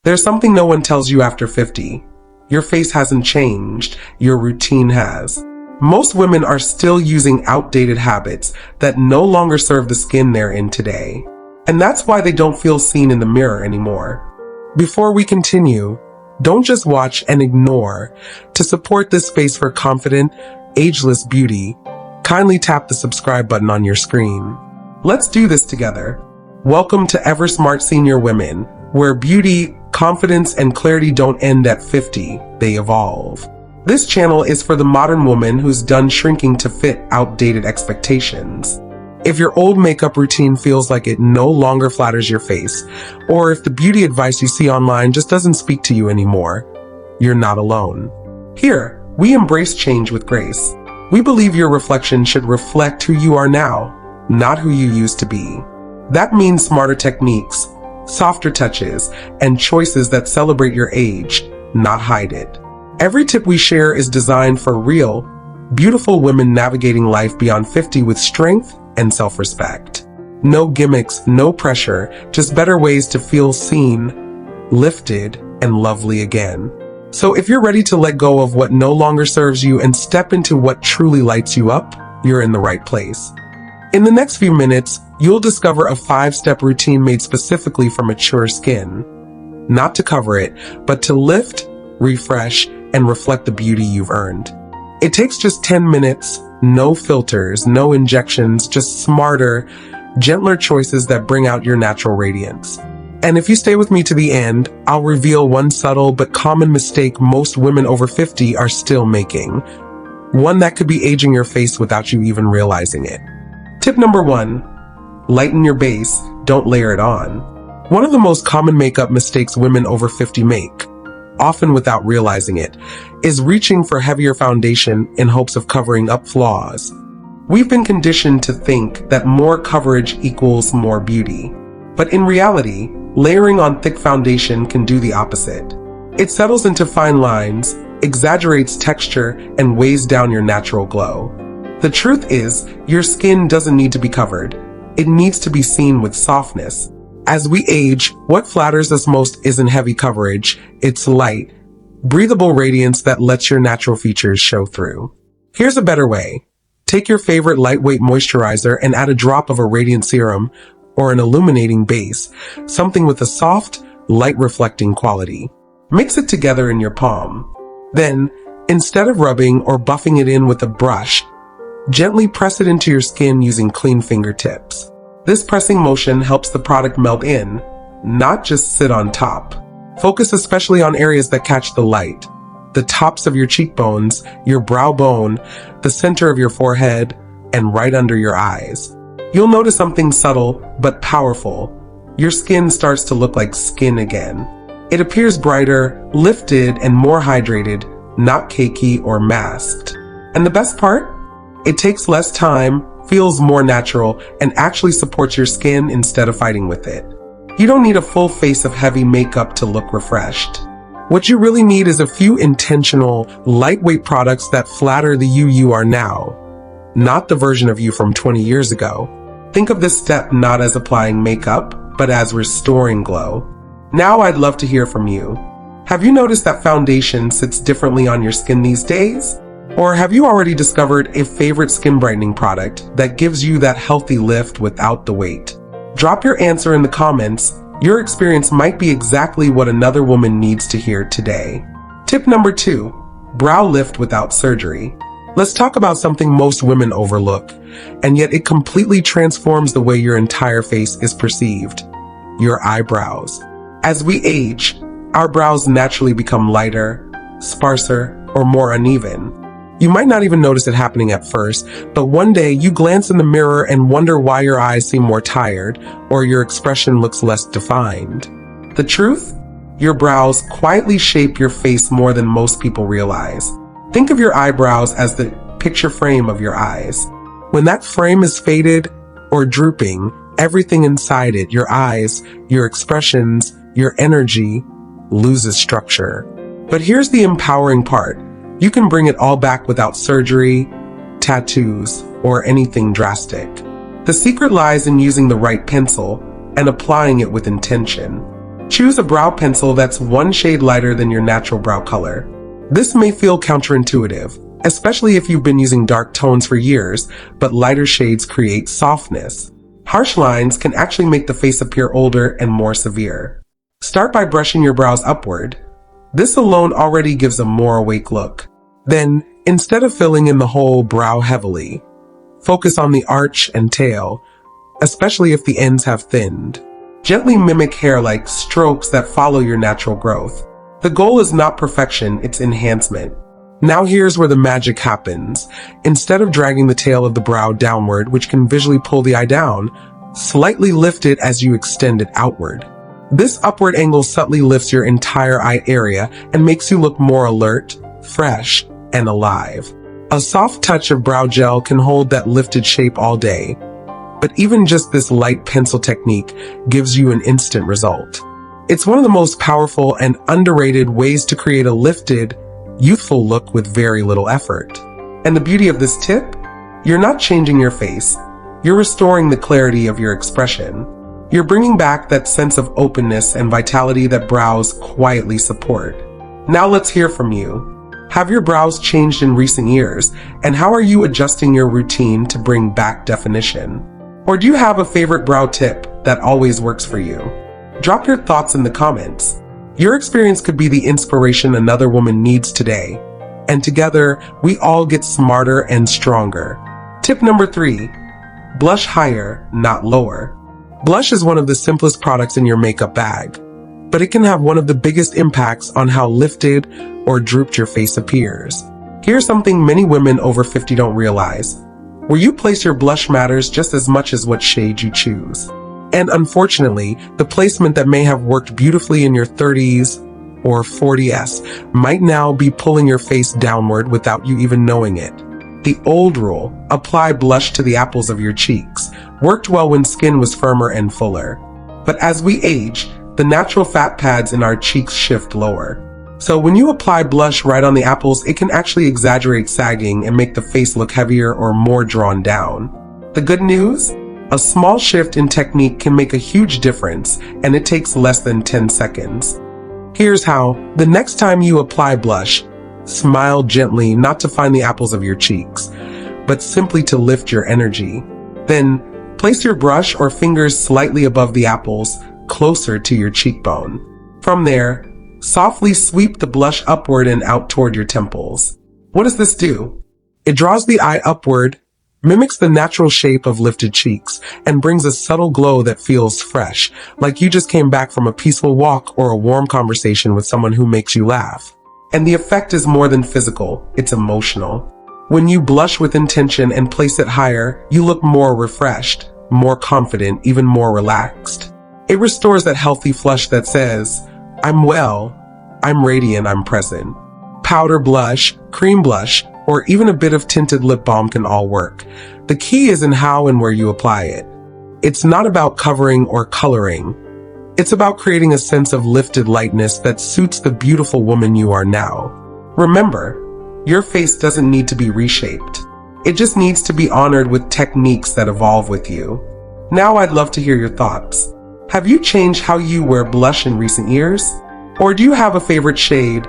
There's something no one tells you after 50. Your face hasn't changed, your routine has. Most women are still using outdated habits that no longer serve the skin they're in today. And that's why they don't feel seen in the mirror anymore. Before we continue, don't just watch and ignore. To support this space for confident, ageless beauty, kindly tap the subscribe button on your screen. Let's do this together. Welcome to Ever Smart Senior Women, where beauty, confidence, and clarity don't end at 50, they evolve. This channel is for the modern woman who's done shrinking to fit outdated expectations. If your old makeup routine feels like it no longer flatters your face, or if the beauty advice you see online just doesn't speak to you anymore, you're not alone. Here, we embrace change with grace. We believe your reflection should reflect who you are now, not who you used to be. That means smarter techniques, softer touches, and choices that celebrate your age, not hide it. Every tip we share is designed for real, beautiful women navigating life beyond 50 with strength and self-respect. No gimmicks, no pressure, just better ways to feel seen, lifted, and lovely again. So if you're ready to let go of what no longer serves you and step into what truly lights you up, you're in the right place. In the next few minutes, you'll discover a 5-step routine made specifically for mature skin. Not to cover it, but to lift, refresh, and reflect the beauty you've earned. It takes just 10 minutes, no filters, no injections, just smarter, gentler choices that bring out your natural radiance. And if you stay with me to the end, I'll reveal one subtle but common mistake most women over 50 are still making. One that could be aging your face without you even realizing it. Tip number 1, lighten your base, don't layer it on. One of the most common makeup mistakes women over 50 make, often without realizing it, is reaching for heavier foundation in hopes of covering up flaws. We've been conditioned to think that more coverage equals more beauty. But in reality, layering on thick foundation can do the opposite. It settles into fine lines, exaggerates texture, and weighs down your natural glow. The truth is, your skin doesn't need to be covered. It needs to be seen with softness. As we age, what flatters us most isn't heavy coverage, it's light, breathable radiance that lets your natural features show through. Here's a better way. Take your favorite lightweight moisturizer and add a drop of a radiant serum or an illuminating base, something with a soft, light-reflecting quality. Mix it together in your palm. Then, instead of rubbing or buffing it in with a brush, gently press it into your skin using clean fingertips. This pressing motion helps the product melt in, not just sit on top. Focus especially on areas that catch the light. The tops of your cheekbones, your brow bone, the center of your forehead, and right under your eyes. You'll notice something subtle but powerful. Your skin starts to look like skin again. It appears brighter, lifted, and more hydrated, not cakey or masked. And the best part? It takes less time, feels more natural, and actually supports your skin instead of fighting with it. You don't need a full face of heavy makeup to look refreshed. What you really need is a few intentional, lightweight products that flatter the you are now, not the version of you from 20 years ago. Think of this step not as applying makeup, but as restoring glow. Now I'd love to hear from you. Have you noticed that foundation sits differently on your skin these days? Or have you already discovered a favorite skin brightening product that gives you that healthy lift without the weight? Drop your answer in the comments. Your experience might be exactly what another woman needs to hear today. Tip number 2, brow lift without surgery. Let's talk about something most women overlook, and yet it completely transforms the way your entire face is perceived: your eyebrows. As we age, our brows naturally become lighter, sparser, or more uneven. You might not even notice it happening at first, but one day you glance in the mirror and wonder why your eyes seem more tired or your expression looks less defined. The truth? Your brows quietly shape your face more than most people realize. Think of your eyebrows as the picture frame of your eyes. When that frame is faded or drooping, everything inside it, your eyes, your expressions, your energy, loses structure. But here's the empowering part. You can bring it all back without surgery, tattoos, or anything drastic. The secret lies in using the right pencil and applying it with intention. Choose a brow pencil that's one shade lighter than your natural brow color. This may feel counterintuitive, especially if you've been using dark tones for years, but lighter shades create softness. Harsh lines can actually make the face appear older and more severe. Start by brushing your brows upward. This alone already gives a more awake look. Then, instead of filling in the whole brow heavily, focus on the arch and tail, especially if the ends have thinned. Gently mimic hair-like strokes that follow your natural growth. The goal is not perfection, it's enhancement. Now here's where the magic happens. Instead of dragging the tail of the brow downward, which can visually pull the eye down, slightly lift it as you extend it outward. This upward angle subtly lifts your entire eye area and makes you look more alert, fresh, and alive. A soft touch of brow gel can hold that lifted shape all day, but even just this light pencil technique gives you an instant result. It's one of the most powerful and underrated ways to create a lifted, youthful look with very little effort. And the beauty of this tip? You're not changing your face. You're restoring the clarity of your expression. You're bringing back that sense of openness and vitality that brows quietly support. Now let's hear from you. Have your brows changed in recent years, and how are you adjusting your routine to bring back definition? Or do you have a favorite brow tip that always works for you? Drop your thoughts in the comments. Your experience could be the inspiration another woman needs today. And together, we all get smarter and stronger. Tip number 3, blush higher, not lower. Blush is one of the simplest products in your makeup bag, but it can have one of the biggest impacts on how lifted or drooped your face appears. Here's something many women over 50 don't realize. Where you place your blush matters just as much as what shade you choose. And unfortunately, the placement that may have worked beautifully in your 30s or 40s might now be pulling your face downward without you even knowing it. The old rule, apply blush to the apples of your cheeks, worked well when skin was firmer and fuller. But as we age, the natural fat pads in our cheeks shift lower. So when you apply blush right on the apples, it can actually exaggerate sagging and make the face look heavier or more drawn down. The good news? A small shift in technique can make a huge difference, and it takes less than 10 seconds. Here's how. The next time you apply blush, smile gently, not to find the apples of your cheeks, but simply to lift your energy. Then, place your brush or fingers slightly above the apples, closer to your cheekbone. From there, softly sweep the blush upward and out toward your temples. What does this do? It draws the eye upward, mimics the natural shape of lifted cheeks, and brings a subtle glow that feels fresh, like you just came back from a peaceful walk or a warm conversation with someone who makes you laugh. And the effect is more than physical, it's emotional. When you blush with intention and place it higher, you look more refreshed, more confident, even more relaxed. It restores that healthy flush that says, I'm well, I'm radiant, I'm present. Powder blush, cream blush, or even a bit of tinted lip balm can all work. The key is in how and where you apply it. It's not about covering or coloring. It's about creating a sense of lifted lightness that suits the beautiful woman you are now. Remember, your face doesn't need to be reshaped. It just needs to be honored with techniques that evolve with you. Now I'd love to hear your thoughts. Have you changed how you wear blush in recent years? Or do you have a favorite shade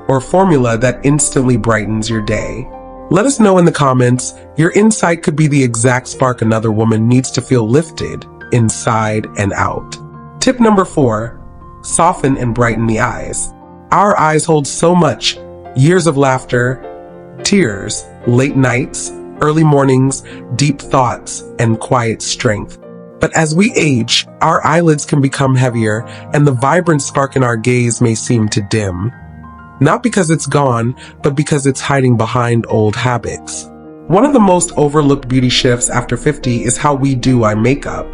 or formula that instantly brightens your day? Let us know in the comments. Your insight could be the exact spark another woman needs to feel lifted inside and out. Tip number 4, soften and brighten the eyes. Our eyes hold so much: years of laughter, tears, late nights, early mornings, deep thoughts, and quiet strength. But as we age, our eyelids can become heavier, and the vibrant spark in our gaze may seem to dim. Not because it's gone, but because it's hiding behind old habits. One of the most overlooked beauty shifts after 50 is how we do eye makeup.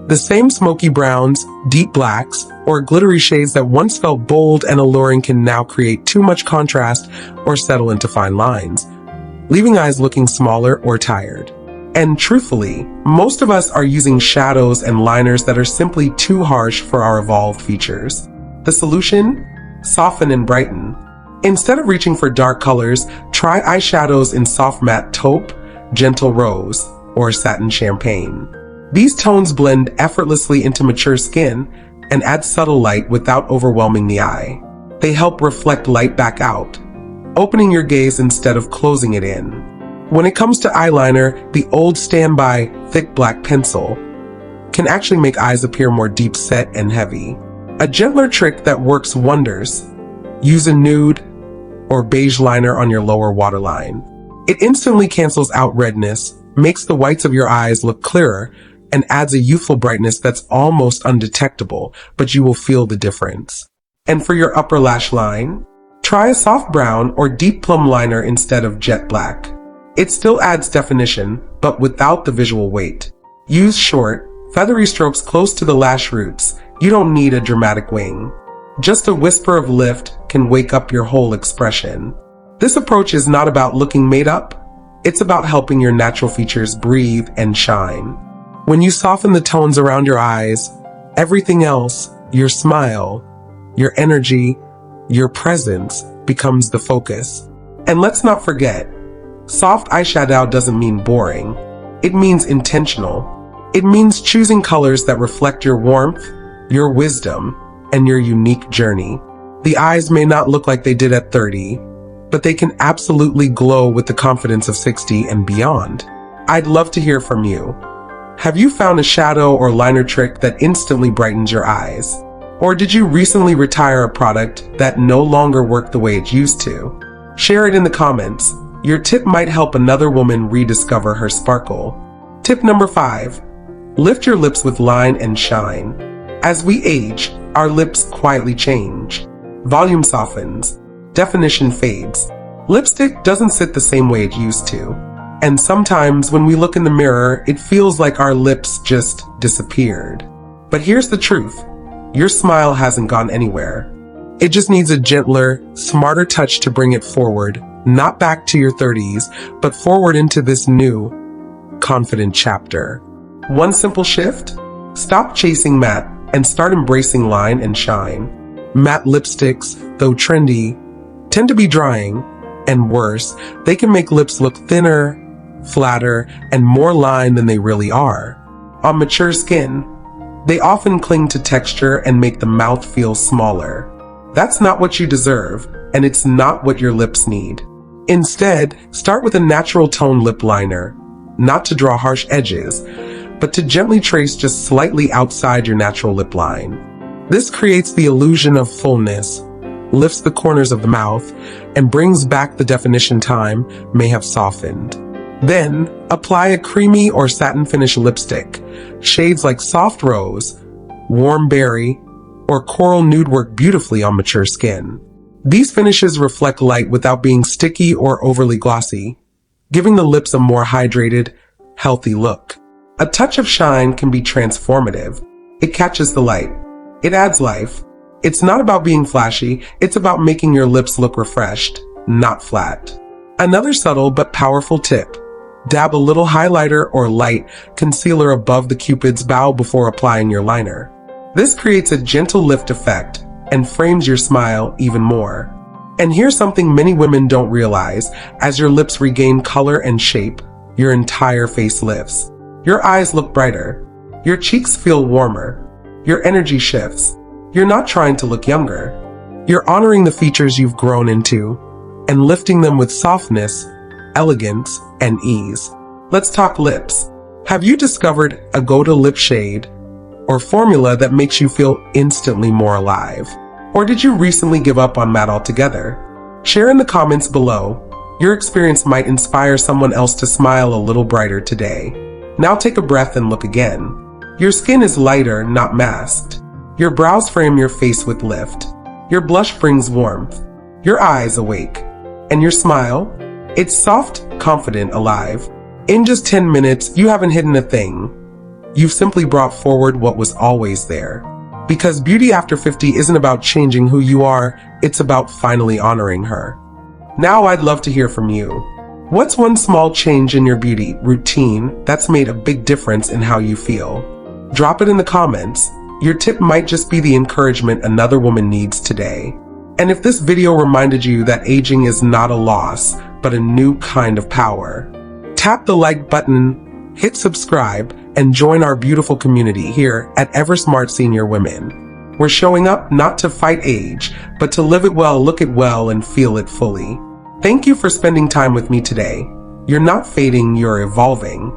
The same smoky browns, deep blacks, or glittery shades that once felt bold and alluring can now create too much contrast or settle into fine lines, leaving eyes looking smaller or tired. And truthfully, most of us are using shadows and liners that are simply too harsh for our evolved features. The solution? Soften and brighten. Instead of reaching for dark colors, try eyeshadows in soft matte taupe, gentle rose, or satin champagne. These tones blend effortlessly into mature skin, and add subtle light without overwhelming the eye. They help reflect light back out, opening your gaze instead of closing it in. When it comes to eyeliner, the old standby thick black pencil can actually make eyes appear more deep set and heavy. A gentler trick that works wonders: use a nude or beige liner on your lower waterline. It instantly cancels out redness, makes the whites of your eyes look clearer, and adds a youthful brightness that's almost undetectable, but you will feel the difference. And for your upper lash line, try a soft brown or deep plum liner instead of jet black. It still adds definition, but without the visual weight. Use short, feathery strokes close to the lash roots. You don't need a dramatic wing. Just a whisper of lift can wake up your whole expression. This approach is not about looking made up. It's about helping your natural features breathe and shine. When you soften the tones around your eyes, everything else, your smile, your energy, your presence, becomes the focus. And let's not forget, soft eyeshadow doesn't mean boring. It means intentional. It means choosing colors that reflect your warmth, your wisdom, and your unique journey. The eyes may not look like they did at 30, but they can absolutely glow with the confidence of 60 and beyond. I'd love to hear from you. Have you found a shadow or liner trick that instantly brightens your eyes? Or did you recently retire a product that no longer worked the way it used to? Share it in the comments. Your tip might help another woman rediscover her sparkle. Tip number 5. Lift your lips with line and shine. As we age, our lips quietly change. Volume softens. Definition fades. Lipstick doesn't sit the same way it used to. And sometimes when we look in the mirror, it feels like our lips just disappeared. But here's the truth. Your smile hasn't gone anywhere. It just needs a gentler, smarter touch to bring it forward, not back to your 30s, but forward into this new, confident chapter. One simple shift? Stop chasing matte and start embracing line and shine. Matte lipsticks, though trendy, tend to be drying, and worse, they can make lips look thinner, flatter, and more lined than they really are. On mature skin, they often cling to texture and make the mouth feel smaller. That's not what you deserve, and it's not what your lips need. Instead, start with a natural tone lip liner, not to draw harsh edges, but to gently trace just slightly outside your natural lip line. This creates the illusion of fullness, lifts the corners of the mouth, and brings back the definition time may have softened. Then, apply a creamy or satin finish lipstick. Shades like soft rose, warm berry, or coral nude work beautifully on mature skin. These finishes reflect light without being sticky or overly glossy, giving the lips a more hydrated, healthy look. A touch of shine can be transformative. It catches the light. It adds life. It's not about being flashy, it's about making your lips look refreshed, not flat. Another subtle but powerful tip. Dab a little highlighter or light concealer above the cupid's bow before applying your liner. This creates a gentle lift effect and frames your smile even more. And here's something many women don't realize. As your lips regain color and shape, your entire face lifts. Your eyes look brighter. Your cheeks feel warmer. Your energy shifts. You're not trying to look younger. You're honoring the features you've grown into and lifting them with softness, elegance, and ease. Let's talk lips. Have you discovered a go-to lip shade or formula that makes you feel instantly more alive? Or did you recently give up on matte altogether? Share in the comments below. Your experience might inspire someone else to smile a little brighter today. Now take a breath and look again. Your skin is lighter, not masked. Your brows frame your face with lift. Your blush brings warmth. Your eyes awake. And your smile? It's soft, confident, alive. In just 10 minutes, you haven't hidden a thing. You've simply brought forward what was always there. Because beauty after 50 isn't about changing who you are, it's about finally honoring her. Now I'd love to hear from you. What's one small change in your beauty routine that's made a big difference in how you feel? Drop it in the comments. Your tip might just be the encouragement another woman needs today. And if this video reminded you that aging is not a loss, but a new kind of power, tap the like button, hit subscribe, and join our beautiful community here at Ever Smart Senior Women. We're showing up not to fight age, but to live it well, look it well, and feel it fully. Thank you for spending time with me today. You're not fading, you're evolving.